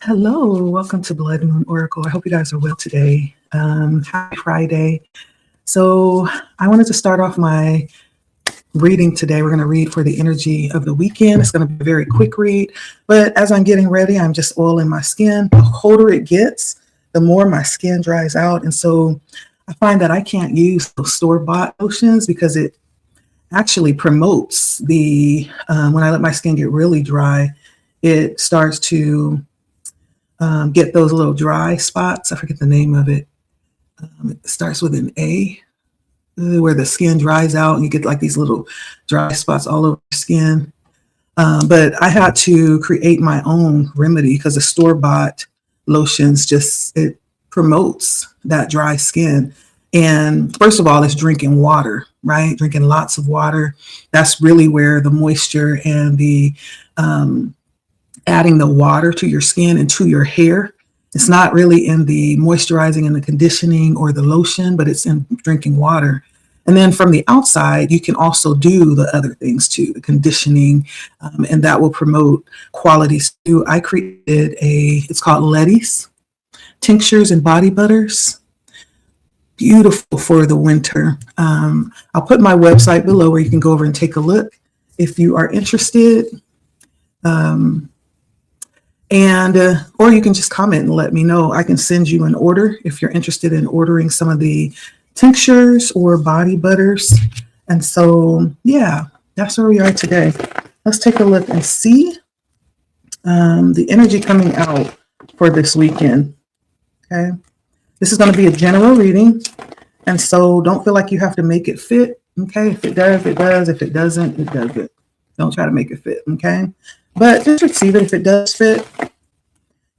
Hello, welcome to Blood Moon Oracle. I hope you guys are well today. Happy Friday. So, I wanted to start off my reading today. We're going to read for the energy of the weekend. It's going to be a very quick read, but as I'm getting ready, I'm just oiling my skin. The colder it gets, the more my skin dries out. And so, I find that I can't use those store-bought lotions because it actually promotes when I let my skin get really dry, it starts to get those little dry spots. I forget the name of it. It starts with an A, where the skin dries out and you get like these little dry spots all over your skin. But I had to create my own remedy because the store-bought lotions it promotes that dry skin. And first of all, it's drinking water, right? Drinking lots of water. That's really where the moisture and the adding the water to your skin and to your hair. It's not really in the moisturizing and the conditioning or the lotion, but it's in drinking water. And then from the outside, you can also do the other things too, the conditioning, and that will promote qualities too. I created it's called Letty's Tinctures and Body Butters. Beautiful for the winter. I'll put my website below where you can go over and take a look if you are interested. Or you can just comment and let me know. I can send you an order if you're interested in ordering some of the tinctures or body butters. And so, yeah, that's where we are today. Let's take a look and see the energy coming out for this weekend. Okay. This is going to be a general reading. And so don't feel like you have to make it fit. Okay. If it does, it does. If it doesn't, it doesn't. Don't try to make it fit. Okay. But just receive it if it does fit.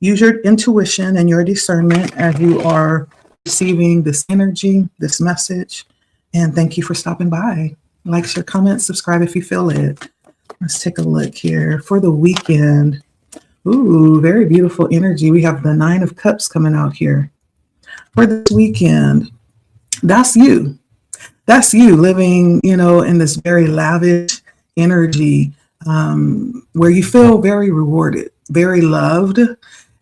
Use your intuition and your discernment as you are receiving this energy, this message. And thank you for stopping by. Like, share, comment, subscribe if you feel it. Let's take a look here for the weekend. Ooh, very beautiful energy. We have the Nine of Cups coming out here. For this weekend, that's you. That's you living, in this very lavish energy where you feel very rewarded, very loved,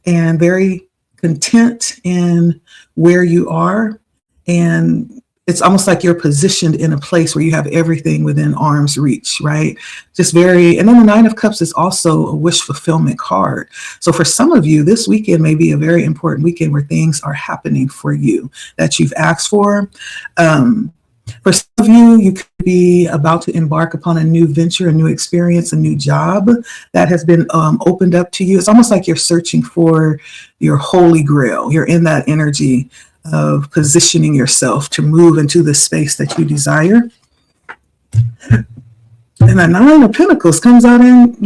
and very content in where you are. And it's almost like you're positioned in a place where you have everything within arm's reach, right? And then the Nine of Cups is also a wish fulfillment card. So for some of you, this weekend may be a very important weekend where things are happening for you that you've asked for. For some of you, you could be about to embark upon a new venture, a new experience, a new job that has been opened up to you. It's almost like you're searching for your holy grail. You're in that energy of positioning yourself to move into the space that you desire. And the Nine of Pentacles comes out in,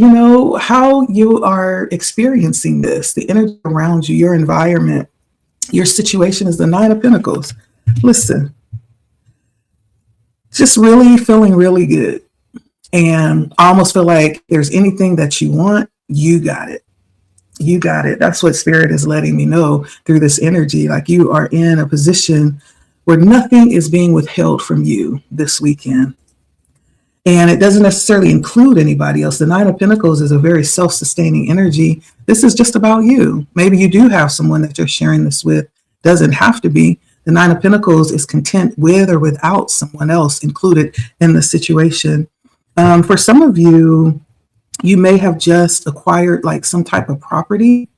how you are experiencing this, the energy around you, your environment, your situation is the Nine of Pentacles. Listen. Just really feeling really good. And I almost feel like if there's anything that you want, you got it. You got it. That's what Spirit is letting me know through this energy. Like you are in a position where nothing is being withheld from you this weekend. And it doesn't necessarily include anybody else. The Nine of Pentacles is a very self-sustaining energy. This is just about you. Maybe you do have someone that you're sharing this with. Doesn't have to be. The Nine of Pentacles is content with or without someone else included in the situation. For some of you, you may have just acquired like some type of property.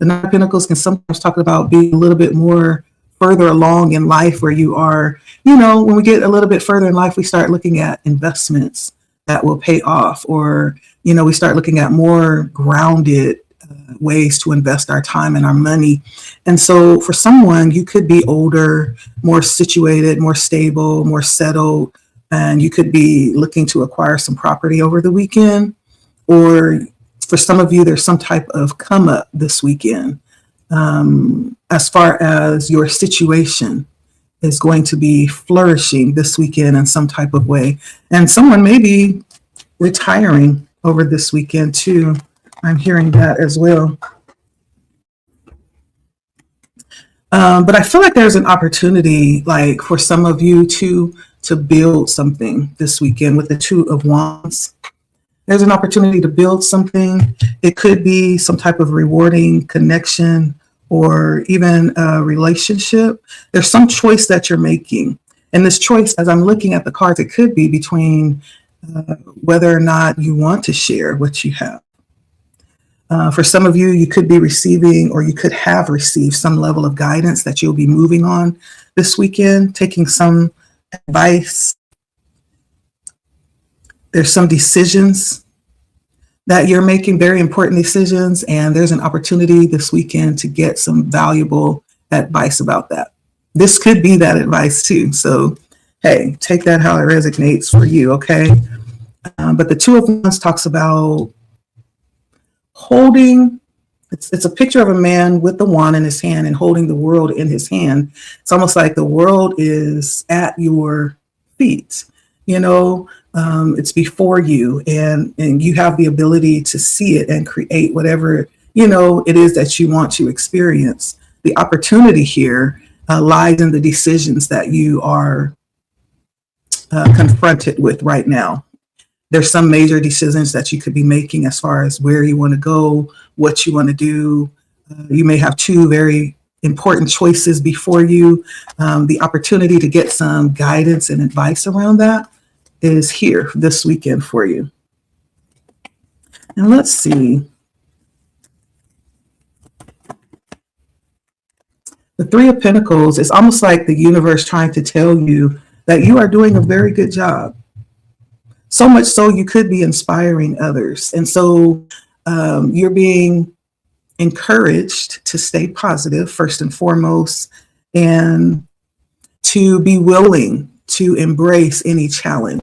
The Nine of Pentacles can sometimes talk about being a little bit more further along in life where you are, when we get a little bit further in life, we start looking at investments that will pay off, or, we start looking at more grounded ways to invest our time and our money. And so for someone, you could be older, more situated, more stable, more settled, and you could be looking to acquire some property over the weekend. Or for some of you, there's some type of come up this weekend as far as your situation is going to be flourishing this weekend in some type of way. And someone may be retiring over this weekend too. I'm hearing that as well. But I feel like there's an opportunity, like for some of you to build something this weekend with the Two of Wands. There's an opportunity to build something. It could be some type of rewarding connection or even a relationship. There's some choice that you're making. And this choice, as I'm looking at the cards, it could be between whether or not you want to share what you have. For some of you, you could be receiving or you could have received some level of guidance that you'll be moving on this weekend, taking some advice. There's some decisions that you're making, very important decisions, and there's an opportunity this weekend to get some valuable advice about that. This could be that advice too. So, hey, take that how it resonates for you, okay? But the Two of Wands talks about holding, it's a picture of a man with the wand in his hand and holding the world in his hand. It's almost like the world is at your feet, you know, it's before you, and you have the ability to see it and create whatever, you know, it is that you want to experience. The opportunity here lies in the decisions that you are confronted with right now. There's some major decisions that you could be making as far as where you want to go, what you want to do. You may have two very important choices before you. The opportunity to get some guidance and advice around that is here this weekend for you. And let's see. The Three of Pentacles is almost like the universe trying to tell you that you are doing a very good job. So much so you could be inspiring others. And so you're being encouraged to stay positive, first and foremost, and to be willing to embrace any challenge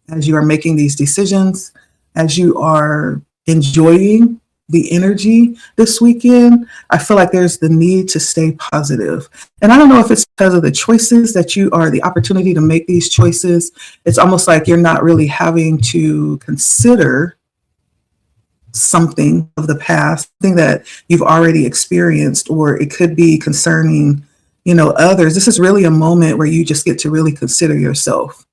as you are making these decisions, as you are enjoying the energy this weekend. I feel like there's the need to stay positive. And I don't know if it's because of the choices that you are, the opportunity to make these choices. It's almost like you're not really having to consider something of the past, something that you've already experienced, or it could be concerning, you know, others. This is really a moment where you just get to really consider yourself.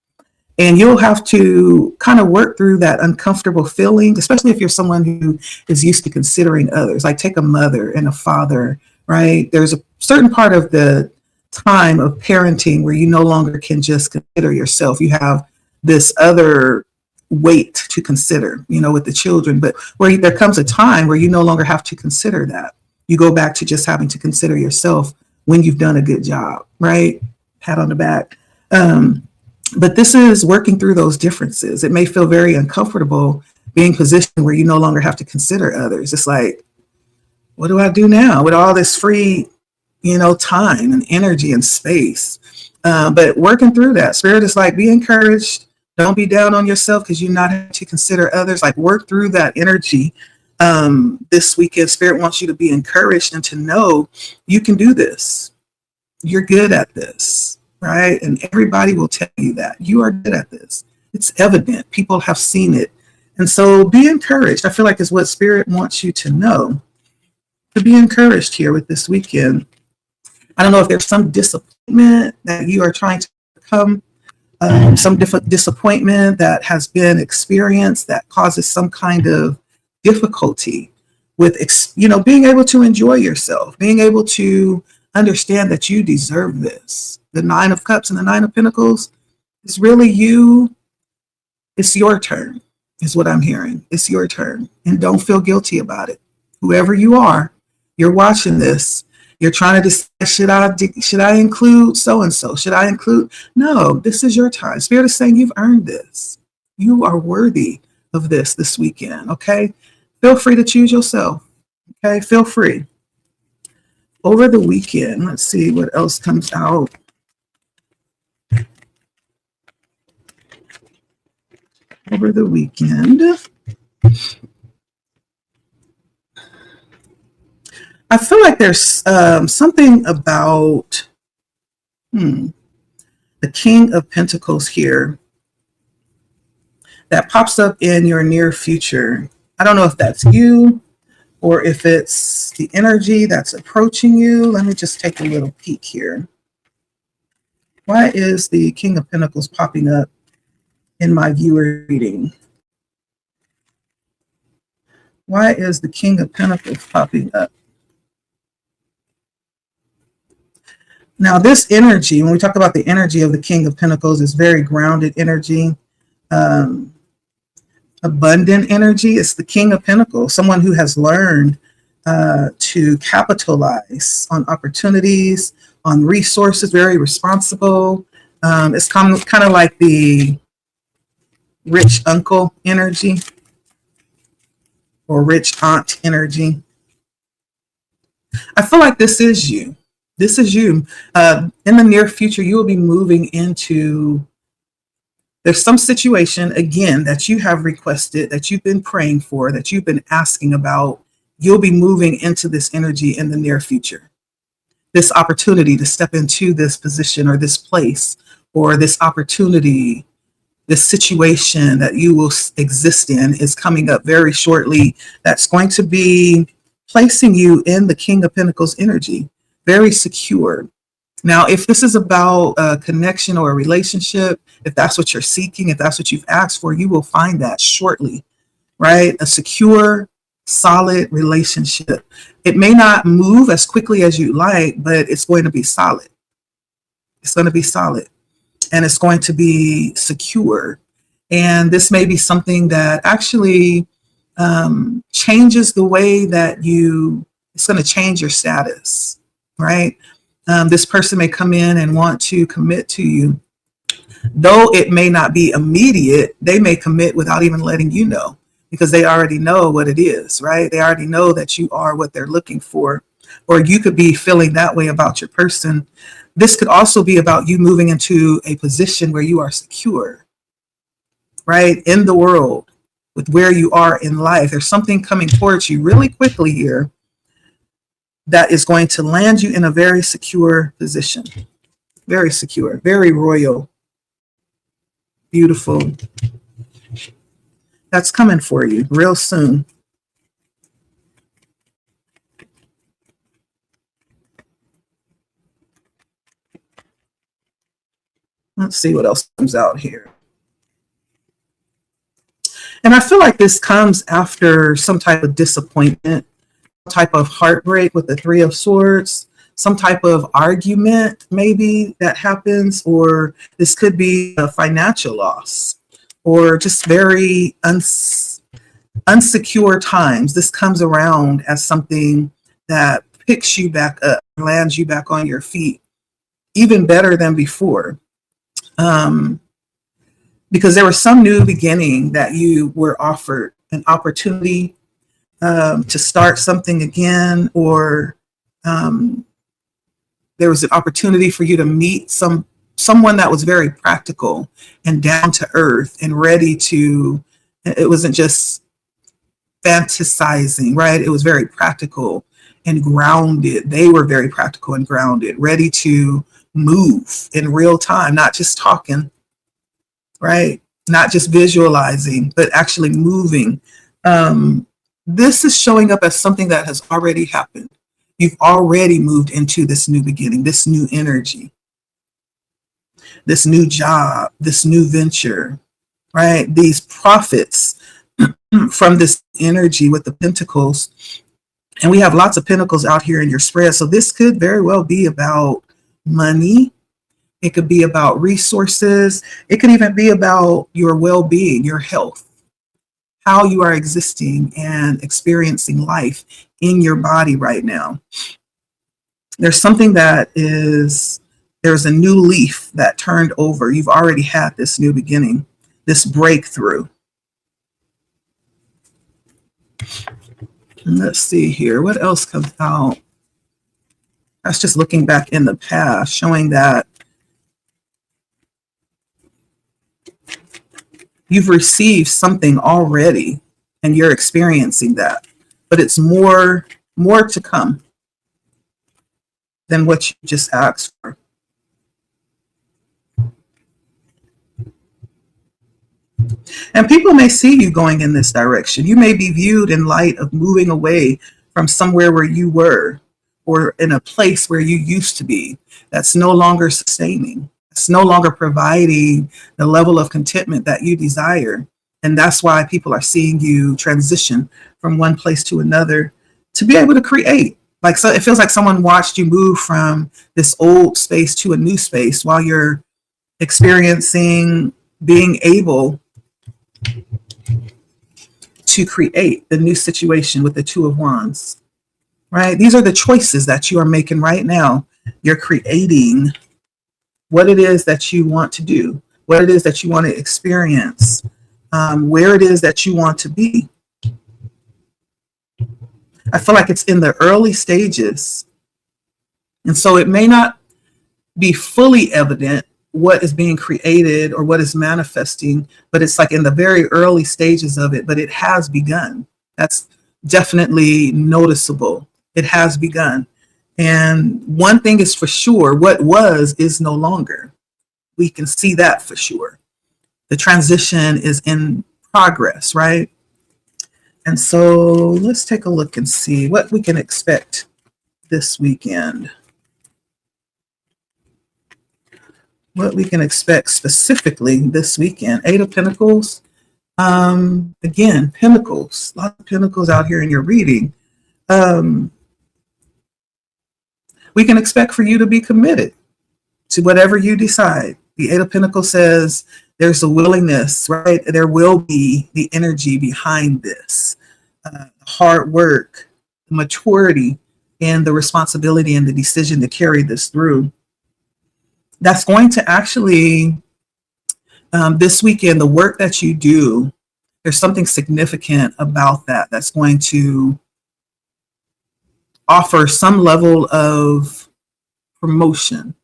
And you'll have to kind of work through that uncomfortable feeling, especially if you're someone who is used to considering others. Like take a mother and a father, right? There's a certain part of the time of parenting where you no longer can just consider yourself. You have this other weight to consider, you know, with the children. But where there comes a time where you no longer have to consider that. You go back to just having to consider yourself when you've done a good job, right? Pat on the back. But this is working through those differences. It may feel very uncomfortable being positioned where you no longer have to consider others. It's like, what do I do now with all this free, you know, time and energy and space? But working through that, Spirit is like, be encouraged. Don't be down on yourself because you're not having to consider others. Like work through that energy this weekend. Spirit wants you to be encouraged and to know you can do this. You're good at this. Right? And everybody will tell you that you are good at this. It's evident. People have seen it. And so be encouraged. I feel like is what Spirit wants you to know, to be encouraged here with this weekend. I don't know if there's some disappointment that you are trying to overcome, some disappointment that has been experienced that causes some kind of difficulty with, you know, being able to enjoy yourself, being able to understand that you deserve this. The Nine of Cups and the Nine of Pentacles is really you. It's your turn, is what I'm hearing. It's your turn. And don't feel guilty about it. Whoever you are, you're watching this. You're trying to decide, should I include so-and-so? Should I include? No, this is your time. Spirit is saying you've earned this. You are worthy of this weekend, okay? Feel free to choose yourself, okay? Feel free. Over the weekend, let's see what else comes out. Over the weekend, I feel like there's something about the King of Pentacles here that pops up in your near future. I don't know if that's you or if it's the energy that's approaching you. Let me just take a little peek here. Why is the King of Pentacles popping up in my viewer reading? Why is the King of Pentacles popping up? Now, this energy, when we talk about the energy of the King of Pentacles, is very grounded energy, um, abundant energy. It's the King of Pentacles, someone who has learned to capitalize on opportunities, on resources, very responsible. It's kind of like the rich uncle energy or rich aunt energy. I feel like this is you. This is you. In the near future, you will be moving into, there's some situation, again, that you have requested, that you've been praying for, that you've been asking about. You'll be moving into this energy in the near future. This opportunity to step into this position or this place or this opportunity, this situation that you will exist in is coming up very shortly. That's going to be placing you in the King of Pentacles energy, very secure. Now, if this is about a connection or a relationship, if that's what you're seeking, if that's what you've asked for, you will find that shortly, right? A secure, solid relationship. It may not move as quickly as you like, but it's going to be solid. It's going to be solid and it's going to be secure. And this may be something that actually changes the way that it's going to change your status, right? This person may come in and want to commit to you. Though it may not be immediate, they may commit without even letting you know, because they already know what it is, right? They already know that you are what they're looking for, or you could be feeling that way about your person. This could also be about you moving into a position where you are secure, right? In the world, with where you are in life. There's something coming towards you really quickly here that is going to land you in a very secure position. Very secure, very royal, beautiful. That's coming for you real soon. Let's see what else comes out here. And I feel like this comes after some type of disappointment, type of heartbreak with the Three of Swords, some type of argument maybe that happens, or this could be a financial loss or just very unsecure times. This comes around as something that picks you back up, lands you back on your feet, even better than before. Because there was some new beginning that you were offered, an opportunity to start something again, or there was an opportunity for you to meet someone that was very practical and down to earth and ready to, it wasn't just fantasizing, right? It was very practical and grounded. They were very practical and grounded, ready to move in real time, not just talking, right? Not just visualizing, but actually moving. This is showing up as something that has already happened. You've already moved into this new beginning, this new energy, this new job, this new venture, right? These profits from this energy with the pentacles. And we have lots of pentacles out here in your spread. So this could very well be about money. It could be about resources. It could even be about your well-being, your health, how you are existing and experiencing life in your body right now. There's something that there's a new leaf that turned over. You've already had this new beginning, this breakthrough. Let's see here. What else comes out? That's just looking back in the past, showing that you've received something already and you're experiencing that, but it's more to come than what you just asked for. And people may see you going in this direction. You may be viewed in light of moving away from somewhere where you were, or in a place where you used to be, that's no longer sustaining. It's no longer providing the level of contentment that you desire. And that's why people are seeing you transition from one place to another to be able to create. Like, so it feels like someone watched you move from this old space to a new space while you're experiencing being able to create the new situation with the Two of Wands, right? These are the choices that you are making right now. You're creating what it is that you want to do, what it is that you want to experience, where it is that you want to be. I feel like it's in the early stages. And so it may not be fully evident what is being created or what is manifesting, but it's like in the very early stages of it, but it has begun. That's definitely noticeable. It has begun. And one thing is for sure, what was is no longer. We can see that for sure. The transition is in progress, right? And so let's take a look and see what we can expect this weekend. What we can expect specifically this weekend. Eight of Pentacles. Again, Pentacles. A lot of Pentacles out here in your reading. We can expect for you to be committed to whatever you decide. The Eight of Pentacles says there's a willingness, right? There will be the energy behind this. Hard work, maturity, and the responsibility and the decision to carry this through. That's going to actually, this weekend, the work that you do, there's something significant about that that's going to offer some level of promotion.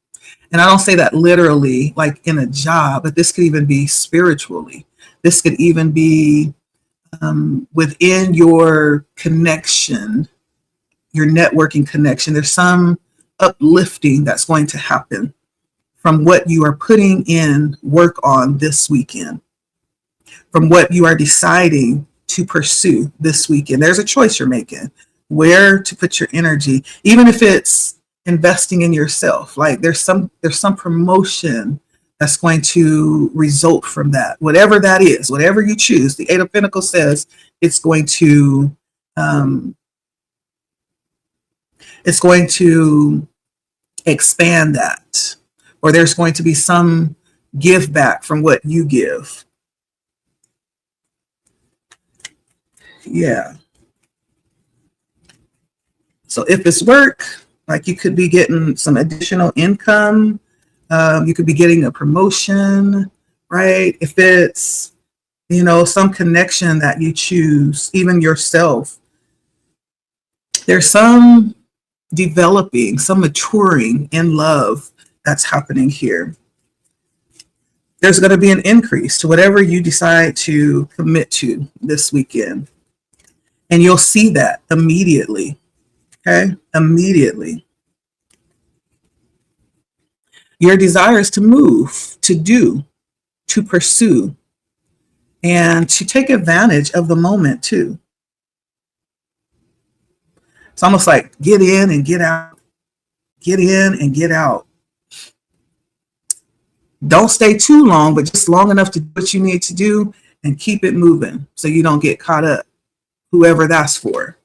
And I don't say that literally, like in a job, but this could even be spiritually. This could even be within your connection, your networking connection. There's some uplifting that's going to happen from what you are putting in work on this weekend, from what you are deciding to pursue this weekend. There's a choice you're making, where to put your energy, even if it's investing in yourself. Like there's some promotion that's going to result from that. Whatever that is, whatever you choose, the Eight of Pentacles says it's going to expand that, or there's going to be some give back from what you give. Yeah. So if it's work, like you could be getting some additional income. You could be getting a promotion, right? If it's, some connection that you choose, even yourself, there's some developing, some maturing in love that's happening here. There's going to be an increase to whatever you decide to commit to this weekend. And you'll see that immediately. Okay? Immediately. Your desire is to move, to do, to pursue, and to take advantage of the moment too. It's almost like get in and get out. Get in and get out. Don't stay too long, but just long enough to do what you need to do and keep it moving so you don't get caught up, whoever that's for.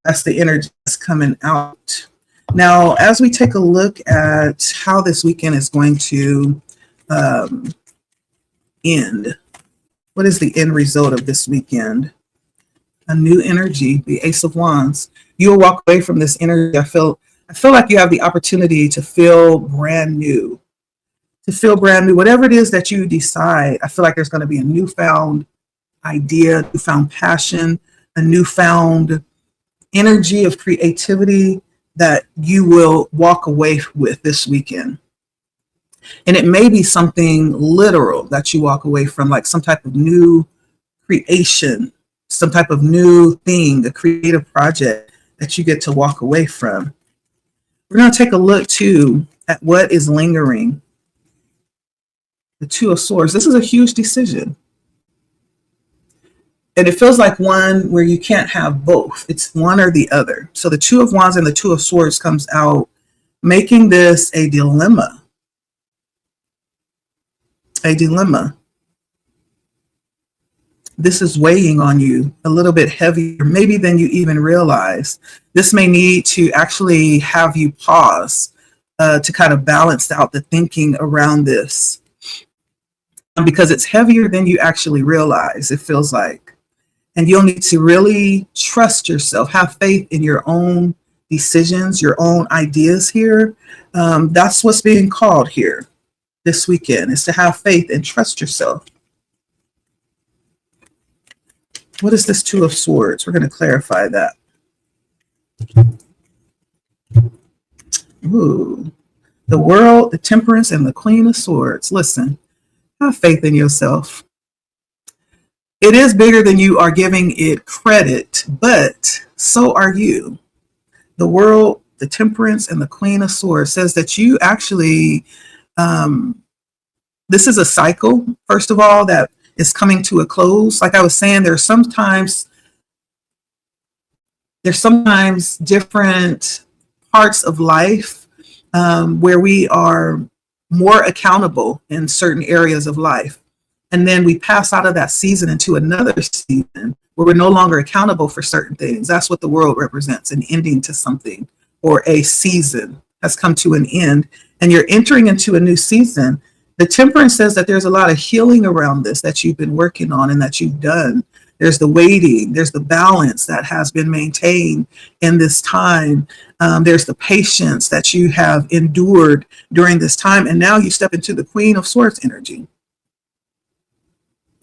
That's the energy that's coming out. Now, as we take a look at how this weekend is going to end, what is the end result of this weekend? A new energy, the Ace of Wands. You'll walk away from this energy. I feel like you have the opportunity to feel brand new. To feel brand new, whatever it is that you decide. I feel like there's going to be a newfound idea, newfound passion, a newfound energy of creativity that you will walk away with this weekend. And it may be something literal that you walk away from, like some type of new creation, some type of new thing, a creative project that you get to walk away from. We're going to take a look too at what is lingering. The Two of Swords. This is a huge decision. And it feels like one where you can't have both. It's one or the other. So the Two of Wands and the Two of Swords comes out, making this a dilemma. A dilemma. this is weighing on you a little bit heavier, maybe than you even realize. This may need to actually have you pause to kind of balance out the thinking around this, because it's heavier than you actually realize, it feels like. And you'll need to really trust yourself, have faith in your own decisions, your own ideas here. That's what's being called here this weekend, is to have faith and trust yourself. What is this Two of Swords? We're going to clarify that. Ooh, the World, the Temperance, and the Queen of Swords. Listen, have faith in yourself. It is bigger than you are giving it credit, but so are you. The World, the Temperance, and the Queen of Swords says that you actually, this is a cycle, first of all, that is coming to a close. Like I was saying, there's sometimes different parts of life where we are more accountable in certain areas of life. And then we pass out of that season into another season where we're no longer accountable for certain things. That's what the world represents, an ending to something, or a season has come to an end, and you're entering into a new season. The Temperance says that there's a lot of healing around this that you've been working on and that you've done. There's the waiting, there's the balance that has been maintained in this time. There's the patience that you have endured during this time. And now you step into the Queen of Swords energy.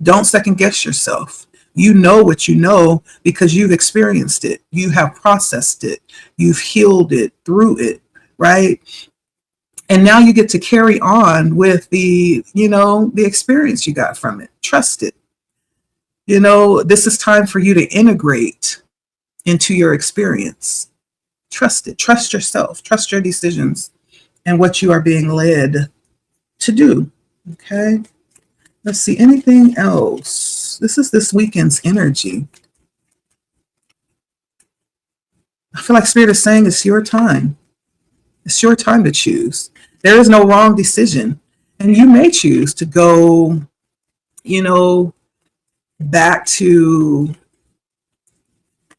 Don't second guess yourself. You know what you know because you've experienced it. You have processed it. You've healed it through it, right? And now you get to carry on with the experience you got from it. Trust it. This is time for you to integrate into your experience. Trust it. Trust yourself. Trust your decisions and what you are being led to do. Okay. Let's see. Anything else? This is this weekend's energy. I feel like Spirit is saying it's your time. It's your time to choose. There is no wrong decision. And you may choose to go, back to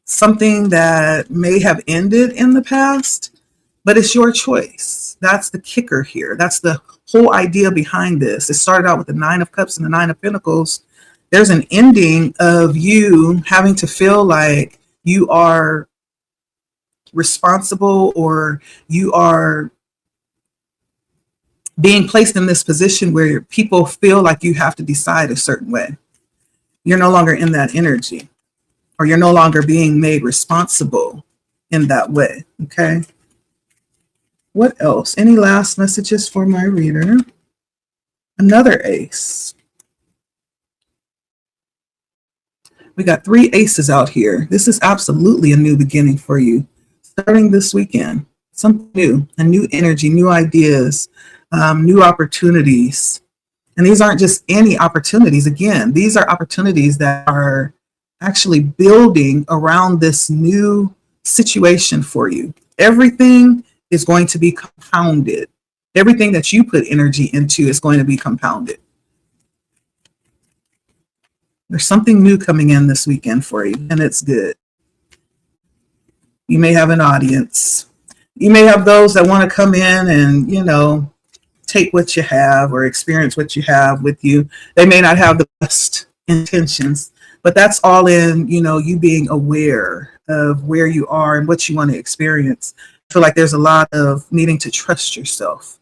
something that may have ended in the past, but it's your choice. That's the kicker here. That's the whole idea behind this. It started out with the Nine of Cups and the Nine of Pentacles. There's an ending of you having to feel like you are responsible, or you are being placed in this position where people feel like you have to decide a certain way. You're no longer in that energy, or you're no longer being made responsible in that way. Okay. What else? Any last messages for my reader? Another ace. We got 3 aces out here. This is absolutely a new beginning for you. Starting this weekend, something new, a new energy, new ideas, new opportunities. And these aren't just any opportunities. Again, these are opportunities that are actually building around this new situation for you. Everything is going to be compounded. Everything that you put energy into is going to be compounded. There's something new coming in this weekend for you, and it's good. You may have an audience. You may have those that want to come in and, take what you have or experience what you have with you. They may not have the best intentions, but that's all in, you being aware of where you are and what you want to experience. I feel like there's a lot of needing to trust yourself.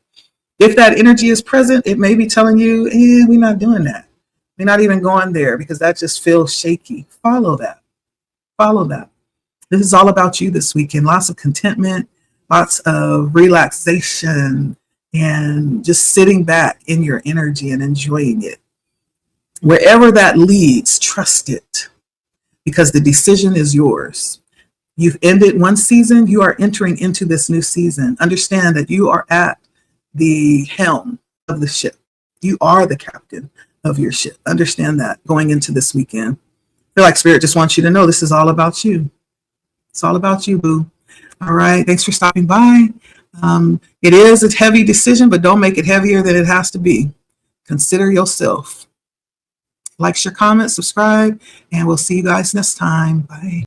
If that energy is present, it may be telling you, we're not doing that. We're not even going there because that just feels shaky. Follow that. Follow that. This is all about you this weekend. Lots of contentment, lots of relaxation, and just sitting back in your energy and enjoying it. Wherever that leads, trust it, because the decision is yours. You've ended one season, you are entering into this new season. Understand that you are at the helm of the ship. You are the captain of your ship. Understand that going into this weekend. I feel like Spirit just wants you to know this is all about you. It's all about you, boo. All right. Thanks for stopping by. It is a heavy decision, but don't make it heavier than it has to be. Consider yourself. Like, share, comment, subscribe, and we'll see you guys next time. Bye.